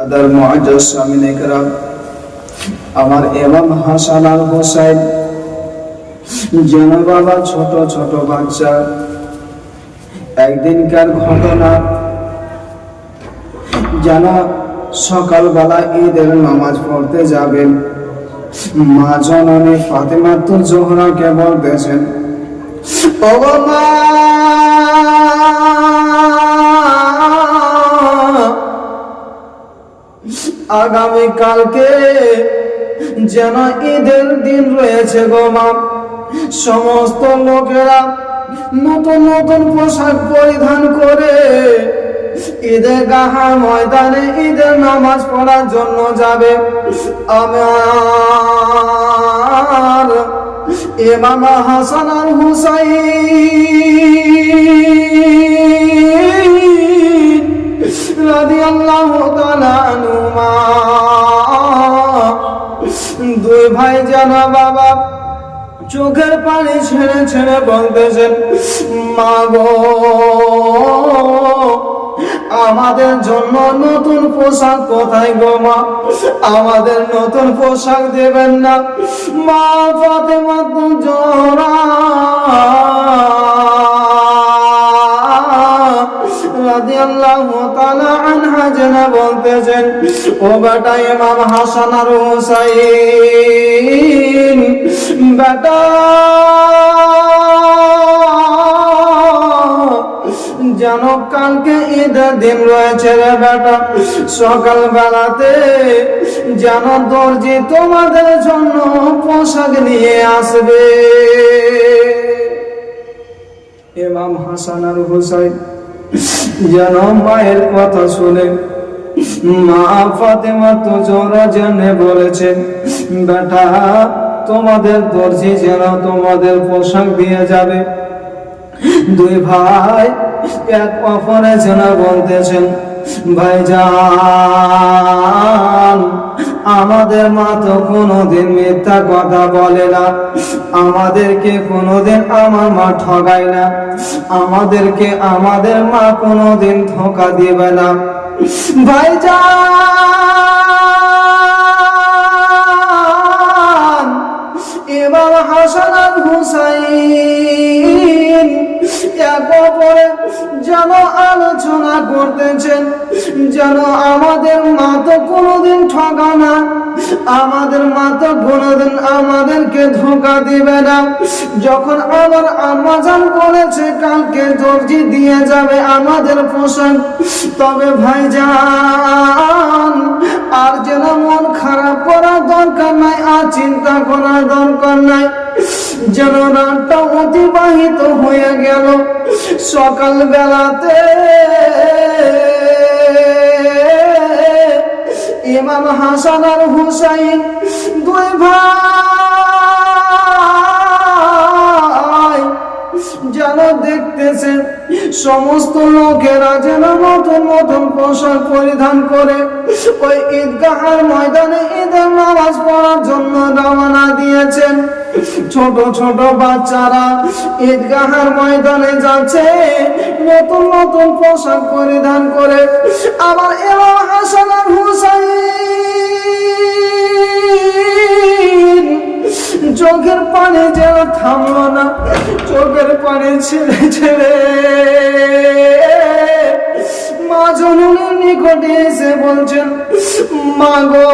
আদার মুআজ্জাজ সামিনে کرام, আমার ইমাম হাসান আর হোসেন যেন বাবা ছোট ছোট বাচ্চা। একদিনকার ঘটনা, যেন সকালবেলা ঈদের নামাজ পড়তে যাবেন, মা জননী ফাতেমাতুল জোহরাকে বলতেছেন, ও মা, আগামী কালকে যেন ঈদের দিন রয়েছে গো মা, সমস্ত লোকেরা নতুন নতুন পোশাক পরিধান করে ঈদগাহ ময়দানে ঈদের নামাজ পড়ার জন্য যাবে। আমার ইমাম হাসান আর হুসাইন রাদিয়াল্লাহু তাআলা আনহুমা, দুই ভাই যেন বাবা চোখের পানি ছেড়ে ছেড়ে বলতেছেন, মা গো, আমাদের জন্য নতুন পোশাক কোথায় গো মা, আমাদের নতুন পোশাক দেবেন না? মা ফাতেমাতুল জোহরা রাদিয়াল্লাহু তাআলা আনহা যেন বলতেছেন, ও বেটা ইমাম হাসান আর হুসাইন, বেটা যেন কালকে ঈদের দিন রয়েছে রে বেটা, সকাল বেলাতে যেন দর্জি তোমাদের জন্য পোশাক নিয়ে আসবে। ইমাম হাসান আর হুসাইন যেন মায়ের কথা শুনে, মা ফাতেমাতুল জোহরা যেন বলেছেন, বেটা তোমাদের দর্জি যেন তোমাদের পোশাক দিয়ে যাবে। দুই ভাই এক অপরে যেন বলতেছেন, ভাইজান, আমাদের মা তো কোনোদিন মিথ্যা কথা বলে না, আমাদেরকে কোনোদিন আমার মা ঠগায় না, আমাদেরকে আমাদের মা কোনোদিন ধোঁকা দিবে না। ভাইজান, ইমাম হাসান আর হুসাইন এক অপরে যেন আলোচনা করতেছেন, যেন আমাদের মা তো কোনোদিন ঠকা না, আমাদের মা তো কোনোদিন আমাদেরকে ধোঁকা দিবে না। যখন আমার আম্মা জান বলেছে কালকে দর্জি দিয়ে যাবে আমাদের পোশাক, তবে ভাইজান আর যেন মন খারাপ করার দরকার নাই, আর চিন্তা করার দরকার নাই। যেন রাতটা অতিবাহিত হয়ে গেল, সকাল বেলাতে ইমাম হাসান আর হুসাইন দুই ভাই যেন দেখতেছেন সমস্ত লোকেরা যেন নতুন নতুন পোশাক পরিধান করে ওই ঈদগাহের ময়দানে ঈদের নামাজ পড়ার জন্য রওনা দিয়েছেন। ছোট ছোট বাচ্চারা ঈদগাহের ময়দানে যাচ্ছে নতুন নতুন পোশাক পরিধান করে। আমার ইমাম হাসান আর হুসাইন চোখের পানি যেন থামলো না, চোখের পানি ছেড়ে ছেড়ে মা জননীর নিকটে এসে বলছেন, মা গো,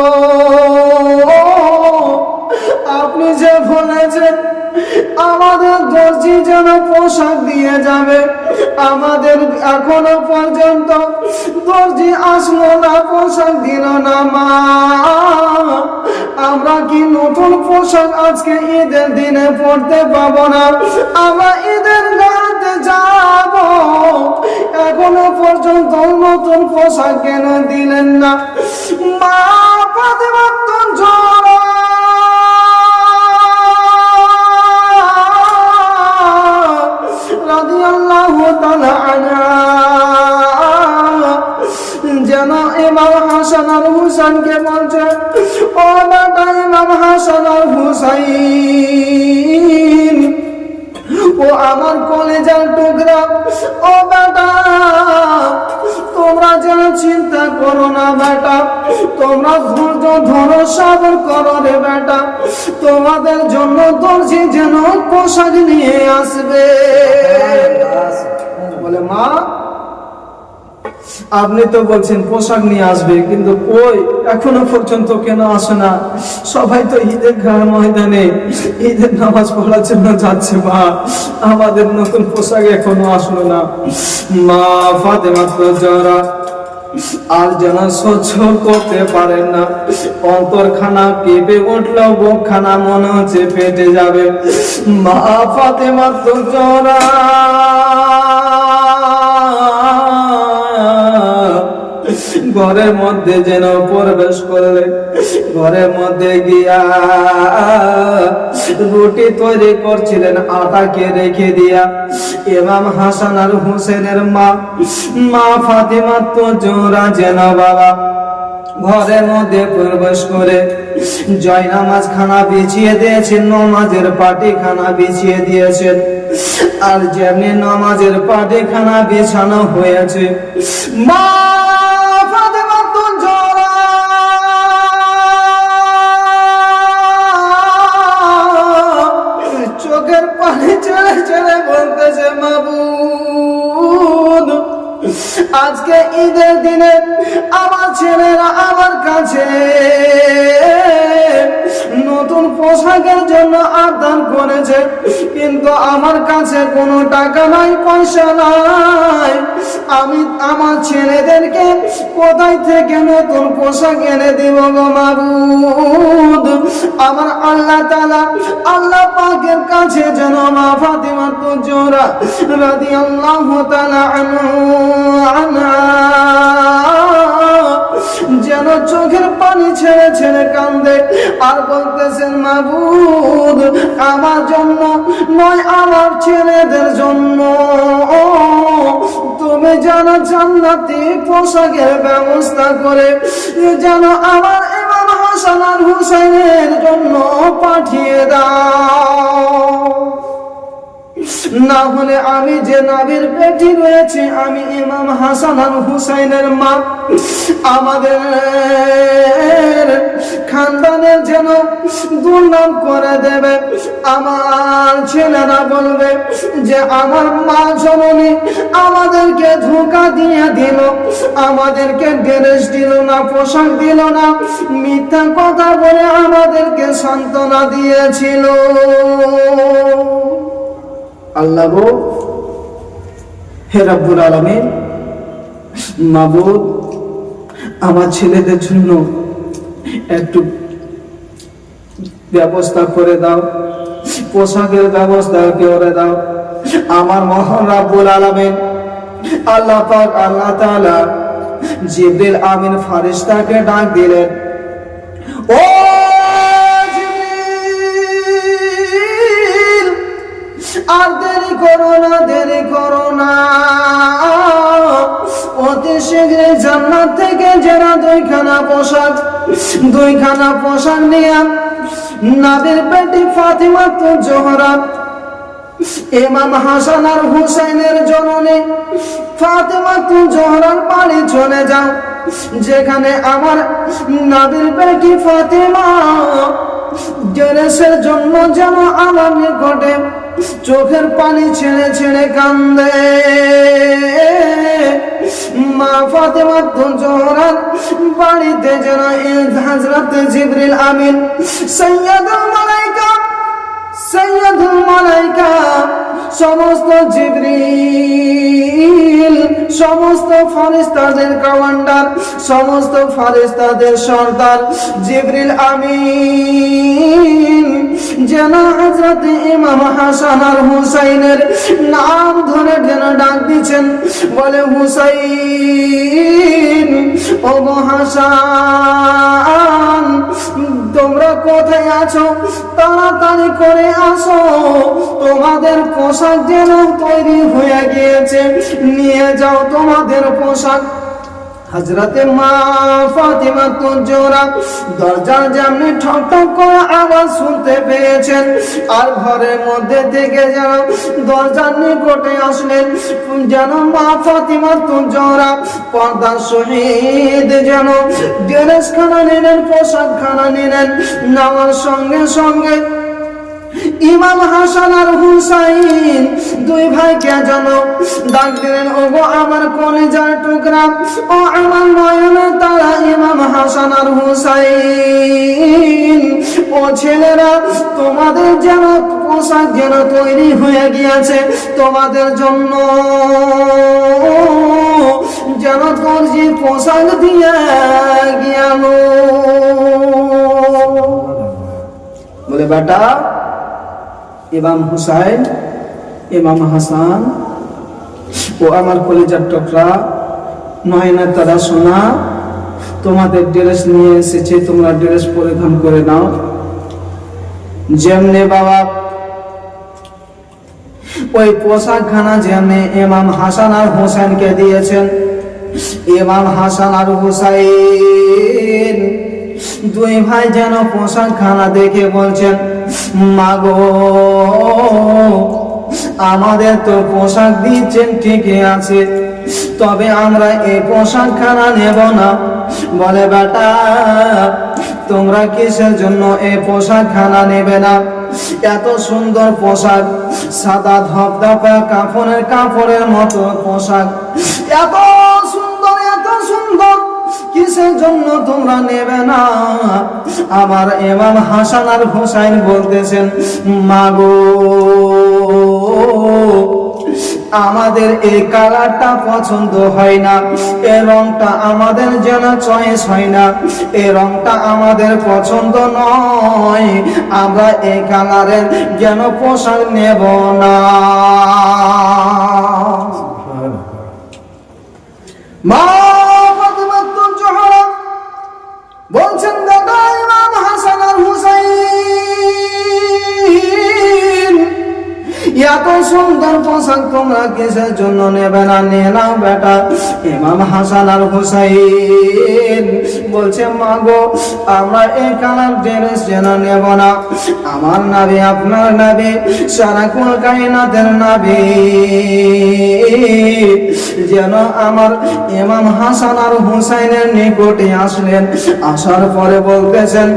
আপনি যে বলেছেন আমাদের দর্জি যেন পোশাক দিয়ে যাবে, আমাদের এখনো পর্যন্ত দর্জি আসলো না, পোশাক দিল না। মা, আমরা কি নতুন পোশাক আজকে ঈদের দিনে পড়তে পাবো না? আমরা ঈদের গাতে যাব, এখনো পর্যন্ত নতুন পোশাক কেন দিলেন না? মা ফাতেমাতুল জোহরা রাদিয়াল্লাহু তাআলা আনহা যেন ইমাম হাসান আর হুসাইনকে বলছে, ও বেটা ইমাম হাসান আর হুসাইন, ও আমার কলেজার টুকরা, ও বেটা তোমরা যেন চিন্তা করো না বেটা, তোমরা ধৈর্য ধরো, সবর করো রে বেটা, তোমাদের জন্য দর্জি যেন পোশাক নিয়ে আসবে। বলে মা আপনি তো বলছেন পোশাক নিয়ে আসবে, কিন্তু কই এখনো পর্যন্ত কেন আসে না? সবাই তো ঈদের ময়দানে ঈদের নামাজ পড়ার জন্য যাচ্ছে, মা আমাদের নতুন পোশাক এখনো আসলো না। মা ফাতেমা তো জরা আর যেন সহ্য করতে পারেন না, অন্তরখানা কেঁপে উঠলো, বুকখানা মনে হচ্ছে ফেটে যাবে। মা ফাতেমা তো জরা ঘরের মধ্যে যেন প্রবেশ করলে, ঘরের মধ্যে গিয়া রুটি তৈরি করছিলেন আটাকে রেখে দিয়া ইমাম হাসান আর হুসেনের মা ফাতেমা তো জোরা যেন বাবা ঘরের মধ্যে প্রবেশ করে জয়নামাজ খানা বিছিয়ে দিয়েছেন, নামাজের পাটি খানা বিছিয়ে দিয়েছেন। আর যেমনি নামাজের পাটি খানা বিছানো হয়েছে, মা ফাতেমা তো জোরা চোখের পানি ছেড়ে ছেড়ে বলতেছে, মাবুদ আজকে ঈদের দিনে আমার ছেলেরা আমার কাছে নতুন পোশাকের জন্য আবদার করেছে, কিন্তু আমার কাছে কোনো টাকা নাই, পয়সা নাই। আমি আমার ছেলেদেরকে কোথায় থেকে নতুন পোশাক এনে দিব গো মাবুদ? আমার আল্লাহ তাআলা আল্লাহ পাকের কাছে যেন মা ফাতেমা তো জোরা রাদিয়াল্লাহু তাআলা আনহা যেন চোখের পানি ছেড়ে ছেড়ে কান্দে আর বলতেছেন, মাবুদ আমার জন্য নয়, আমার ছেলেদের জন্য তুমি যেন জান্নাতি পোশাকের ব্যবস্থা করে যেন আমার ইমাম হাসান আর হুসাইনের জন্য পাঠিয়ে দাও, না হলে আমি যে নাবির পেটি রয়েছে, আমি ইমাম হাসান আর হুসাইনের মা, আমাদের খানদানের যেন দুর্নাম করে দেবে। আমার ছেলেরা বলবে যে আমার মা জননী আমাদেরকে ধোঁকা দিয়ে দিল, আমাদেরকে ড্রেস দিল না, পোশাক দিল না, মিথ্যা কথা বলে আমাদেরকে সান্ত্বনা দিয়েছিল। আল্লাহ গো, হে রব্বুল আলামিন, মাবুদ আমার ছেলেদের জন্য একটু ব্যবস্থা করে দাও, পোশাকের ব্যবস্থা করে দাও। আমার মহান রব্বুল আলামিন আল্লাহ পাক আল্লাহ তাআলা জিবরিল আমিন ফেরেশতাকে ডাক দিলেন, ও আর দেরি করো না, দেরি করো না, অতি শীঘ্র জান্নাত থেকে যারা দুইখানা পোশাক নিয়ে নাবির বেটি ফাতিমা তো জোহরা ইমাম হাসান আর হুসাইনের জননী ফাতিমা তো জোহরার বাড়ি চলে যাও, যেখানে আমার নাবির বেটি ফাতিমা ড্রেসের জন্য যেন আমার নিকটে চোখের পানি ছেড়ে ছেড়ে কান্দে। মা ফাতেমা তো জোহরার বাড়িতে যেন হযরত জিবরিল আমিন সাইয়্যিদুল মালাইকা সমস্ত জিবরিল, সমস্ত ফেরেশতাদের কমান্ডার, সমস্ত ফেরেশতাদের সর্দার জিবরিল আমিন যেন হযরত ইমাম হাসান আর হুসাইনের নাম ধরে যেন ডাক দিচ্ছেন, বলে হুসাইন ও হাসান তোমরা কোথায় আছো? তাড়াতাড়ি করে আসো, তোমাদের পোশাক যেন তৈরি হয়ে গিয়েছে, নিয়ে যাও তোমাদের পোশাক। হযরতে মা ফাতিমা জোহরা দরজার সামনে ঠক ঠক করে আওয়াজ শুনতে পেয়েছেন, আর ঘরের মধ্যে থেকে যেন দরজার নিকটে আসলেন, যেন মা ফাতিমা জোহরা পর্দা শহীদ যেন ড্রেসখানা নিলেন, পোশাকখানা নিলেন, নেওয়ার সঙ্গে সঙ্গে ইমাম হাসান আর হুসাইন দুই ভাইকে যেন ডাক দিলেন, ওগো আমার কলিজার টুকরা, ও আমার নয়নের তারা ইমাম হাসান আর হুসাইন, ও ছেলেরা, তোমাদের যেন পোশাক যেন তৈরি হয়ে গিয়েছে, তোমাদের জন্য যেন দর্জি পোশাক দিয়ে গেল। বলে বেটা, ইমাম হুসাইন, ইমাম হাসান, ও আমার কলিজার টুকরা, নয়না তারা সোনা, তোমাদের ড্রেস নিয়ে এসেছে, তোমরা ড্রেস পরিধান করে নাও। যেমনে বাবা ওই পোশাকখানা যেমনি ইমাম হাসান আর হুসাইনকে দিয়েছেন, ইমাম হাসান আর হুসাইন দুই ভাই যেন পোশাকখানা দেখে বলছেন, মাগো আমাদের তো পোশাক দিচ্ছেন ঠিকই আছে, তবে আমরা এই পোশাকখানা নেব না। বলে বেটা, তোমরা কিসের জন্য এই পোশাকখানা নেবে না? এত সুন্দর পোশাক, সাদা ধবধবা কাপড়ের মতো পোশাক, এত সুন্দর, এত সুন্দর, কিসের জন্য তোমরা নেবে না? আমার ইমাম হাসান আর হুসাইন বলতেছেন, মাগো আমাদের এই কালারটা পছন্দ হয় না, এই রংটা আমাদের যেন চয়েস হয় না, এই রংটা আমাদের পছন্দ নয়, আমরা এই কালারের যেন পোশাক নেব না। মা ফাতিমা জোহরা বলছেন, দাদা ইমাম হাসান আর হুসাইন, এত সুন্দর পোশাক তোমরা কিসের জন্য নেবে না? নিয়ে নাও বেটা। ইমাম হাসান আর হুসাইন বলছে, মাগো আমরা এই কালার ড্রেস যেন নেব না, আমার নবী, আপনার নবী, সারা কুল কায়নাতের নবী যেন আমার ইমাম হাসান আর হুসাইনের নিকটে আসলেন। আসার পরে বলতেছেন,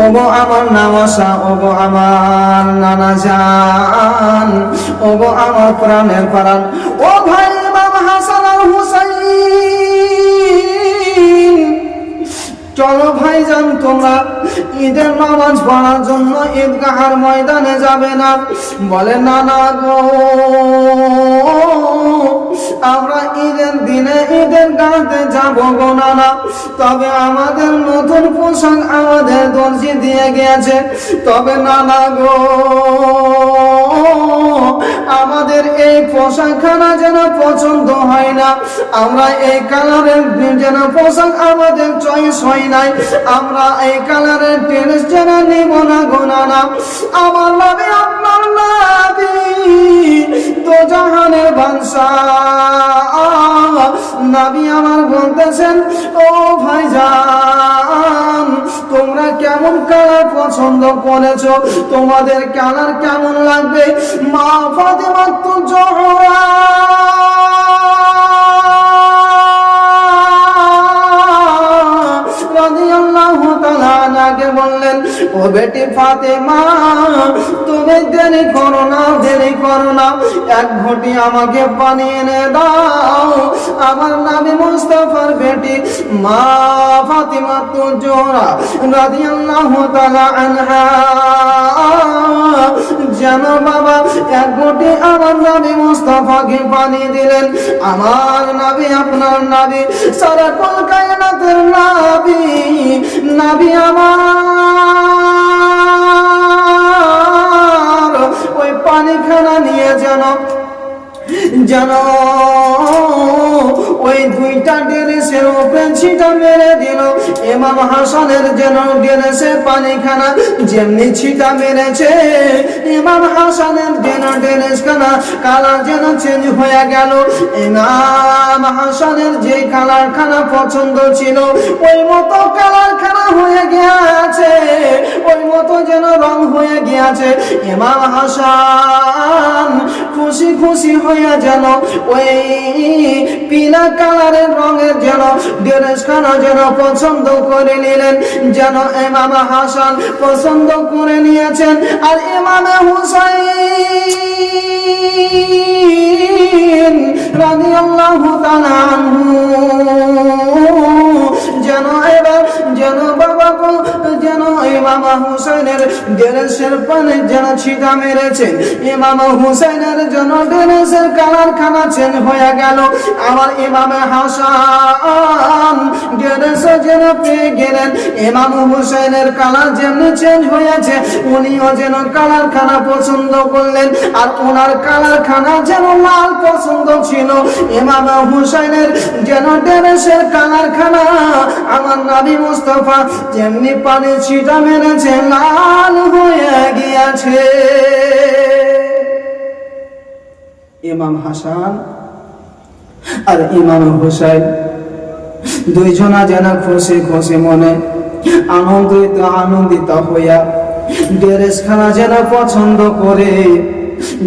ওগো আমার নামাসা, ওগো আমার নানা জান, ওগো আমার প্রাণের প্রাণ, ও ভাই ইমাম হাসান আর হুসাইন, চলো ভাইজান তোমরা ঈদের নামাজ পড়ার জন্য ঈদগাহের ময়দানে যাবে না? বলে, না না গো, আমরা ঈদের দিনে ঈদের গাতে যাবো গো নানা, তবে আমাদের নতুন পোশাক আমাদের দর্জি দিয়ে গেছে, তবে নানা গো আমাদের এই পোশাকখানা যেন পছন্দ হয় না, আমরা এই কালারের যেন পোশাক আমাদের চয়েস হয় নাই, আমরা এই কালারের ড্রেস যেন নিব না গো নানা। আমার নবী, আপনার নবী, তো জাহানের বাদশাহ নবী আমার বলতেছেন, ও ভাইজান তোমরা কেমন কালার পছন্দ করেছো, তোমাদের কালার কেমন লাগবে? মা ফাতিমা জোহরা রাদিয়াল্লাহু তাআলা আনহাকে বললেন, ও বেটি ফাতেমা, তুমি দেরি করো না, দেরি করো না, এক ঘটি আমাকে পানি এনে দাও। আমার নবী মুস্তাফার বেটি মা ফাতিমা জোহরা রাদিয়াল্লাহু তাআলা আনহা যেন বাবা এক ঘটি আমার নবী মুস্তাফাকে পানি দিলেন। আমার নবী, আপনার নবী, সারা কুল কায়নাতের নবী, নবী আমার ওই পানিখানা নিয়ে যেন ওই দুইটা ড্রেসের উপরে ছিটা মেরে ছেড়ে দিল। ইমাম হাসানের যেন ড্রেসে পানিখানা যেমনি ছিটা মেরেছে, ইমাম হাসানের যেন ড্রেসখানা কালার যেন চেঞ্জ হয়ে গেল। ইমাম হাসানের যে কালার খানা পছন্দ ছিল ওই মতো কালার খানা হয়ে গিয়েছে, ওই মতো যেন রং হয়ে গিয়েছে। ইমাম হাসান খুশি খুশি হয়ে যেন ওই পিলা কালারের রঙের যেন ড্রেসখানা যেন পছন্দ করে নিলেন, যেন ইমাম হাসান পছন্দ করে নিয়েছেন। আর ইমাম হুসাইন রাদিয়াল্লাহু তাআলা আনহু যেন এবার যেন বাবা যেন ইমাম হুসাইনের ড্রেসের পানে যেন ছিটা মেরেছে, ইমাম হুসাইনের যেন ড্রেসের কালার খানা চেঞ্জ হয়ে গেল। আমার ইমাম হাসান ড্রেস যেন পেয়ে গেলেন, ইমাম হুসাইনের কালার যেমনি চেঞ্জ হয়েছে উনিও যেন কালার খানা পছন্দ করলেন। আর ওনার কালার খানা যেন লাল পছন্দ ছিল, ইমাম হুসাইনের যেন ড্রেসের কালার খানা আমার নবী মুস্তাফা যেমনি পানি ছিটা মেরেছে লাল হয়ে গিয়েছে। ইমাম হাসান আর ইমাম হুসাইন দুইজনা যেন খুশি খুশি মনে আনন্দিত হইয়া ড্রেসখানা যেন পছন্দ করে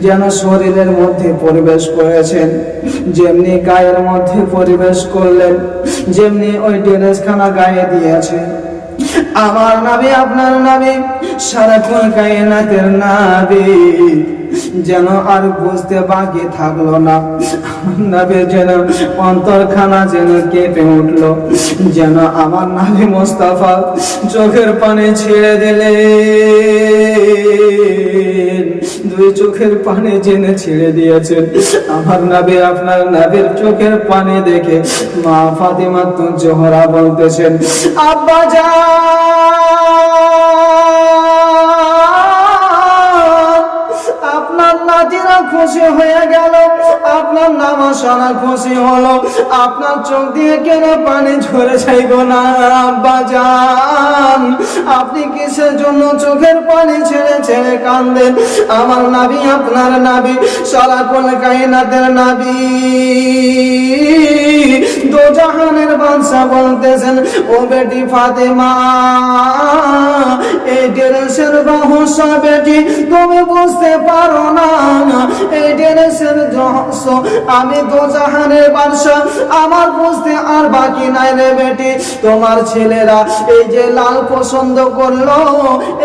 যেন শরীরের মধ্যে পরিবেশ করেছেন, যেমনি গায়ের মধ্যে পরিবেশ করলেন, যেমনি ওই ড্রেসখানা গায়ে দিয়েছে। আমার নবী আপনার নবী সারাক্ষণ কায়নাতের নবী যেন আর বুঝতে বাকি থাকলো না। নবীর যেন অন্তরখানা যেন কেঁপে উঠলো, যেন আমার নবী মুস্তাফা চোখের পানি ছেড়ে দিলেন। দুই চোখের পানি জেনে ছেড়ে দিয়েছেন। আমার নবী আপনার নবীর চোখের পানি দেখে মা ফাতিমা জোহরা বলতেছেন, আব্বা আপনার নাতিরা খুশি হয়ে গেল, আপনার নামাসানা খুশি হলো, আপনার চোখ দিয়ে কেন পানি ঝরে যাইব না? আব্বা জান আপনি কিসের জন্য চোখের পানি ছেড়ে ছেড়ে কান্দেন? আমার নবী আপনার নবী সারাকুল কায়নাতের নবী দো জাহানের বাদশা বলতেছেন, ও বেটি ফাতেমা এই ড্রেসের রহস্য বেটি তুমি বুঝতে পারো না, এই ড্রেসের রহস্য আমি দো জাহানের বাদশা আমার বুঝতে আর বাকি নাই রে বেটি। তোমার ছেলেরা এই যে লাল পছন্দ করলো,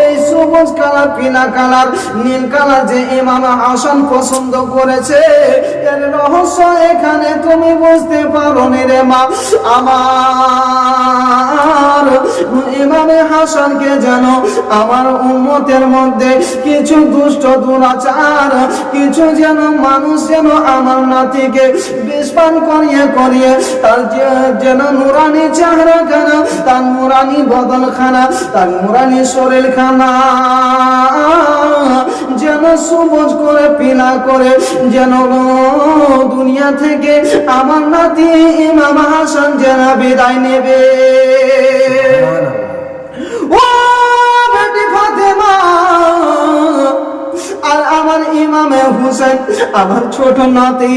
এই সবুজ কালার পিলা কালার নীল কালার যে ইমাম হাসান পছন্দ করেছে, এর রহস্য এখানে তুমি বুঝতে পারো নি রে মা। আমার ইমামে হাসানকে যেন আমার উম্মতের মধ্যে কিছু দুষ্ট দুরাচার কিছু যেন মানুষ যেন আমার নাতিকে বিষপান করিয়ে করিয়ে তার যেন নুরানি চেহারা খানা, তার নুরানি বদন খানা, তার নুরানি শরীর খানা যেন সবুজ করে পিলা করে যেন দুনিয়া থেকে আমার নাতি ইমাম হাসান যেন বিদায় নেবে। ও বেটি ফাতেমা আর আমার ইমামে হুসেন আমার ছোট নাতি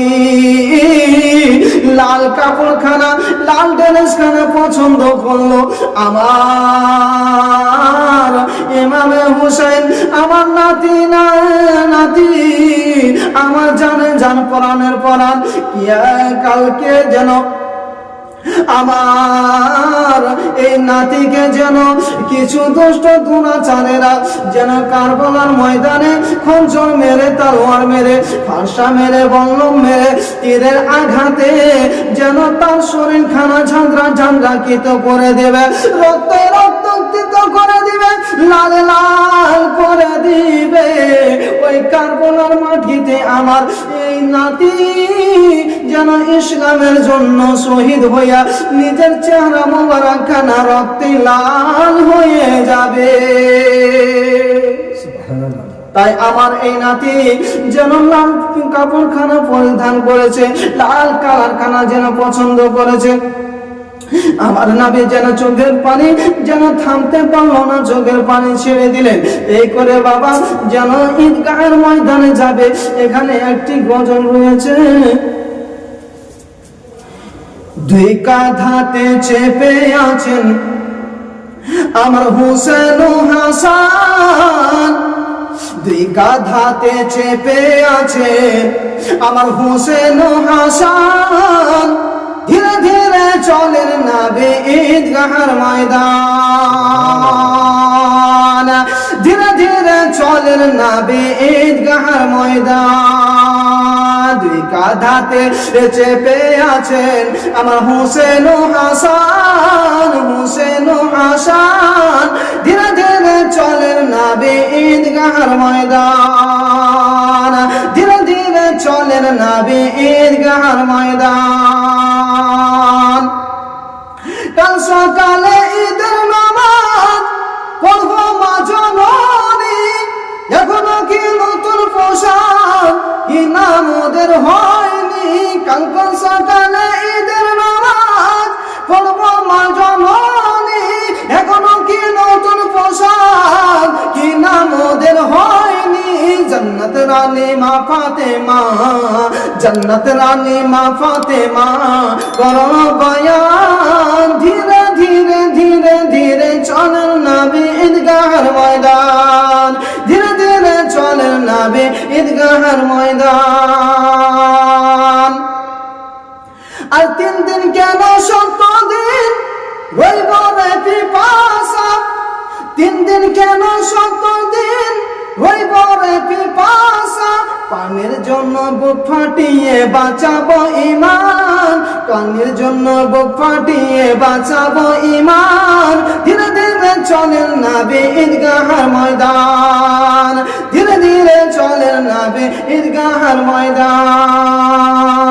লাল কাপড় খানা লাল ড্রেস খানা পছন্দ করলো। আমার ইমামে হুসেন আমার নাতি না নাতি আমার জানে জান পরাণের পরাণ কালকে যেন আমার এই নাতিকে যেন কিছু দুষ্ট দুরাচারেরা যেন কারবালার ময়দানে খঞ্জর মেরে তলোয়ার মেরে ফাঁসা মেরে বল্লম মেরে তীরের আঘাতে যেন তার শরীর খানা ঝাঁঝরা ঝাঁঝরাকিত করে দেবে, রক্তে রক্তাক্ত করে দিবে, লাল লাল করে দিবে। ওই কারবালার মাটিতে আমার এই নাতি যেন ইসলামের জন্য শহীদ হইয়া নিজের চেহারা মোবারক খানা রক্তে লাল হয়ে যাবে। তাই আমার এই নাতি যেন লাল কাপড় খানা পরিধান করেছে, লাল কালার খানা যেন পছন্দ করেছে। আমার নবী যেন চোখের পানি যেন থামতে পারলো না, চোখের পানি ছেড়ে দিলেন। এই করে বাবা যেন ঈদগাহের ময়দানে যাবে, এখানে একটি গজল রয়েছে। দুই কাঁধাতে চেপে আছেন আমার হুসেন ও হাসান, দুই কাঁধাতে চেপে আছে আমার হুসেন ও হাসান। ধীরে ধীরে চলেন নবী ঈদগাহের ময়দান, ধীরে ধীরে চলেন নবী ঈদগাহের ময়দান। দুই কাঁধাতে চেপে আছেন আমার হুসেন ও হাসান, হুসেন ও হাসান। ধীরে ধীরে চলেন নবী ঈদগাহের ময়দান, ধীরে ধীরে চলেন নবী ঈদগাহের ময়দান। কাল সকালে ঈদের নামাজ পড়বো মা জননী, এখনো কি নতুন পোশাক কি নাম ওদের হয়নি। কাল সকালে ঈদের নামাজ পড়বো মা জননী, এখনো কি নতুন পোশাক কি নাম ওদের হয়নি। জন্নত রানী মা ফাতেমা, জন্নত রানী মা ফাতেমা করো বয়ান। ধীরে ধীরে ধীরে ধীরে চলেন নবী ঈদগাহের ময়দান, ধীরে ধীরে চলেন নবী ঈদগাহের ময়দান। আর 3 দিন কেন 7 দিন রইব রে পিপাসা, 3 দিন কেন 7 দিন রইব রে পিপাসা। পানির জন্য বুক ফাটিয়ে বাঁচাবো ঈমান, পানির জন্য বুক ফাটিয়ে বাঁচাবো ঈমান। ধীরে ধীরে চলেন নবী ঈদগাহের ময়দান, ধীরে ধীরে চলেন নবী ঈদগাহের ময়দান।